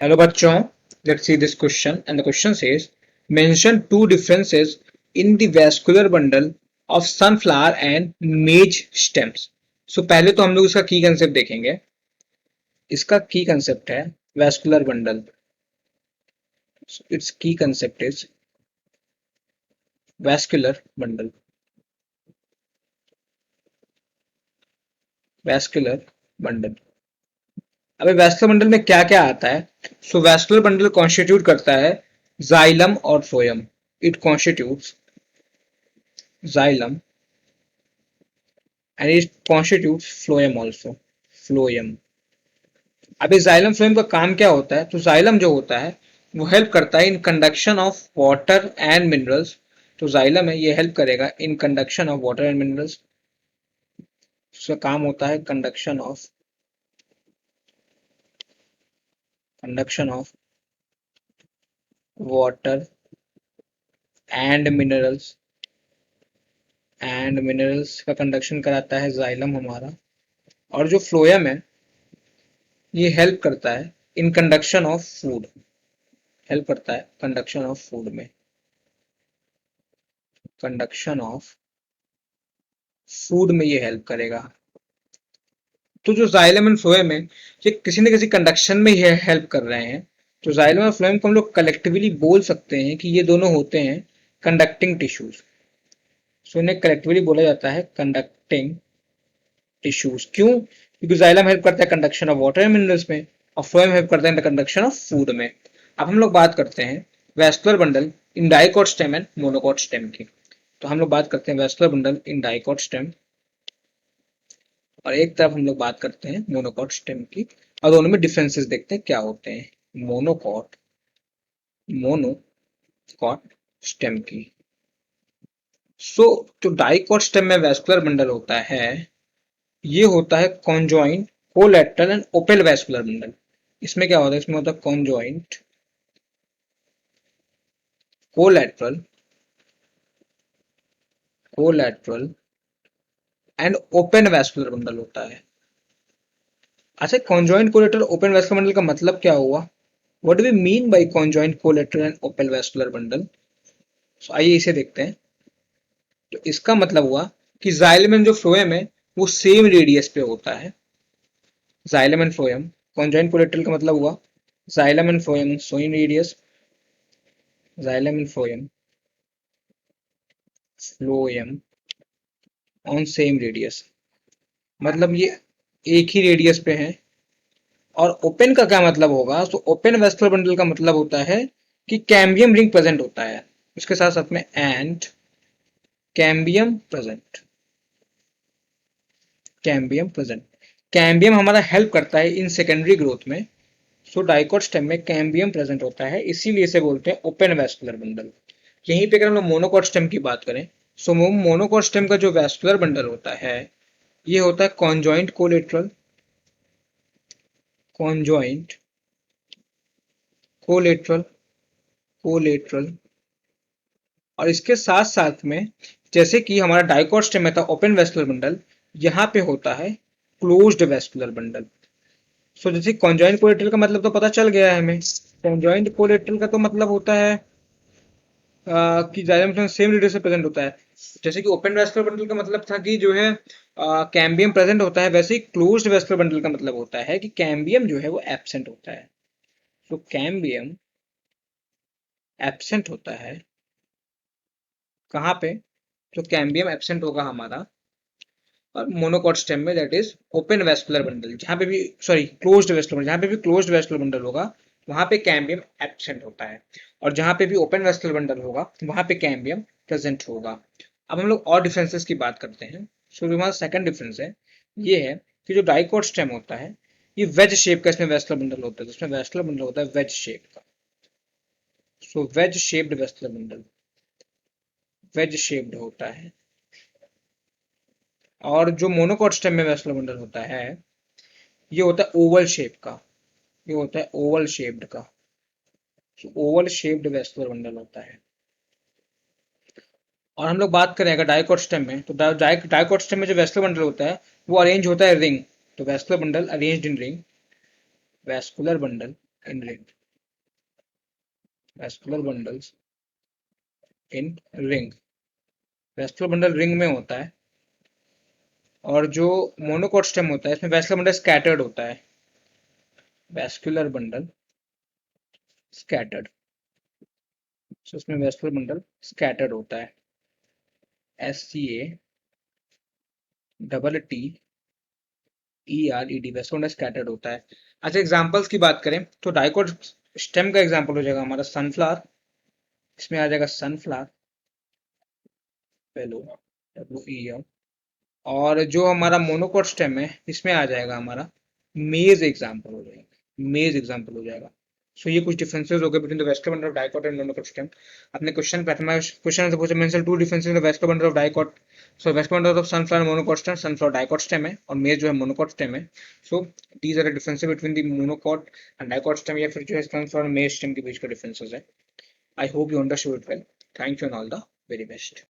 Hello बच्चों, let's see this question and the question says mention two differences in the vascular bundle of sunflower and maize stems. So पहले तो हम लोग इसका की concept देखेंगे. इसका की कंसेप्ट है vascular bundle. So its key concept is vascular bundle. vascular bundle. अबे वैस्कुलर बंडल में क्या क्या आता है. सो वैस्कुलर बंडल कॉन्स्टिट्यूट करता है जाइलम और phloem. It constitutes xylem and it constitutes phloem also. phloem. अभी जाइलम फ्लोएम का काम क्या होता है. तो जाइलम जो होता है वो हेल्प करता है in conduction of water and minerals. तो जाइलम है ये हेल्प करेगा in conduction of water and minerals. उसका काम होता है conduction of water and minerals का कंडक्शन कराता है जाइलम हमारा. और जो फ्लोएम है ये हेल्प करता है in conduction of food. Help करता है कंडक्शन ऑफ फूड में. कंडक्शन ऑफ फूड में ये हेल्प करेगा. तो जो जाइलम एंड फ्लोएम है ये किसी न किसी कंडक्शन में ये हेल्प कर रहे हैं. तो जाइलम और फ्लोएम को हम लोग कलेक्टिवली बोल सकते हैं कि ये दोनों होते हैं कंडक्टिंग टिश्यूज. सो इन्हें कलेक्टिवली बोला जाता है कंडक्टिंग टिश्यूज. क्यों? क्योंकि जाइलम हेल्प करता है conduction of water and minerals में और फ्लोएम हेल्प करता है कंडक्शन ऑफ फूड में. अब हम लोग बात करते हैं vascular bundle in dicot stem and monocot stem की. तो हम लोग बात करते हैं vascular bundle in dicot stem और एक तरफ हम लोग बात करते हैं मोनोकोट स्टेम की. और दोनों में डिफरेंसेस देखते हैं क्या होते हैं मोनोकोट स्टेम की. सो जो डाइकोट स्टेम में वैस्कुलर बंडल होता है ये होता है conjoint collateral and open vascular bundle. इसमें क्या होता है. इसमें होता है conjoint collateral and open vascular bundle होता है. अच्छा, conjoint collateral open vascular bundle का मतलब क्या हुआ. What do we mean by conjoint collateral and open vascular bundle. So आइए इसे देखते हैं. तो इसका मतलब हुआ कि जाइलम एंड जो फ्लोएम है वो सेम रेडियस पे होता है. Xylem and phloem. Conjoint collateral का मतलब हुआ xylem and phloem same radius. Xylem and phloem on same radius मतलब ये एक ही रेडियस पे है. और ओपन का क्या मतलब होगा. तो ओपन वेस्कुलर बंडल का मतलब होता है कि कैम्बियम रिंग प्रेजेंट होता है उसके साथ साथ में एंड कैम्बियम प्रेजेंट. कैम्बियम हमारा हेल्प करता है इन सेकेंडरी ग्रोथ में. सो डाइकोट स्टेम में कैम्बियम प्रेजेंट होता है इसीलिए इसे बोलते हैं ओपन वेस्कुलर बंडल. यहीं पे अगर हम लोग मोनोकोट स्टेम की बात करें सो मोनोकोट स्टेम का जो वेस्कुलर बंडल होता है ये होता है कॉन्जॉइंट कोलेटरल. और इसके साथ साथ में जैसे कि हमारा डाइकोट स्टेम में था ओपन वेस्कुलर बंडल यहाँ पे होता है क्लोज्ड वेस्कुलर बंडल. सो जैसे कॉन्जॉइंट कोलेटरल का मतलब तो पता चल गया है हमें. कॉन्जॉइंट कोलेटरल का तो मतलब होता है कि जाइलम सेम रेडियस से प्रेजेंट होता है. जैसे कि ओपन वेस्कुलर बंडल का मतलब था कि जो है कैम्बियम प्रेजेंट होता है वैसे ही क्लोज्ड वेस्कुलर बंडल का मतलब होता है कि कैम्बियम जो है वो एब्सेंट होता है. तो कैम्बियम एब्सेंट होता है कहाँ पे. तो कैम्बियम एब्सेंट होगा हमारा और मोनोकोट स्टेम में that is open vascular bundle जहां पे भी सॉरी क्लोज्ड वेस्कुलर बंडल जहां पे भी क्लोज्ड वेस्कुलर बंडल होगा वहां पे कैम्बियम एब्सेंट होता है. और जहां पे भी ओपन वेस्कुलर बंडल होगा वहां पे कैम्बियम प्रेजेंट होगा. अब हम लोग और डिफरेंसेस की बात करते हैं. सो हमारा सेकंड डिफरेंस है ये है कि जो डाइकोट स्टेम होता है ये वेज शेप का इसमें वेस्कुलर बंडल होता है. इसमें वेस्कुलर बंडल होता है वेज शेप का. So wedge shaped vascular bundle wedge shaped होता है. और जो मोनोकोट स्टेम में वेस्कुलर बंडल होता है ये होता है ओवल शेप का. ये होता है ओवल शेप्ड का. ओवल शेप्ड वेस्कुलर बंडल होता है. और हम लोग बात करें अगर डाइकोट स्टेम में तो डाइकोट स्टेम में जो वेस्कुलर बंडल होता है वो अरेंज होता है रिंग. तो vascular bundle arranged in ring. Vascular bundle in ring, vascular bundles in ring. Vascular bundle ring में होता है, और जो मोनोकोट स्टेम होता है इसमें वैस्कुलर बंडल स्कैटर्ड होता है। वैस्कुलर बंडल स्कैटर्ड, सो इसमें वैस्कुलर बंडल स्कैटर्ड होता है। SCATTERED, वैस्कुलर बंडल स्कैटर्ड होता है। अच्छा, एग्जांपल्स की बात करें तो डाइकोट स्टेम का एग्जांपल हो जाएगा हमारा सनफ्लावर, इसमें आ जाएगा सनफ्लावर, पेलो, WER। और जो हमारा मोनोकोट स्टेम है इसमें आ जाएगा हमारा मेज एग्जांपल हो जाएगा, मेज एग्जांपल हो जाएगा। सो ये कुछ डिफरेंसेस हो गए between the vascular bundle of dicot and monocot stem. अपने क्वेश्चन प्रथम क्वेश्चन से पूछा mention two differences in the vascular bundle of dicot. So vascular bundle of sunflower monocot stem, sunflower dicot stem है, और maize जो है monocot stem है। So these are the differences between the monocot and dicot stem, या फिर जो है sunflower मेज स्टेम के बीच का डिफरेंसेस है। I hope you understood it well. Thank you and all the very best.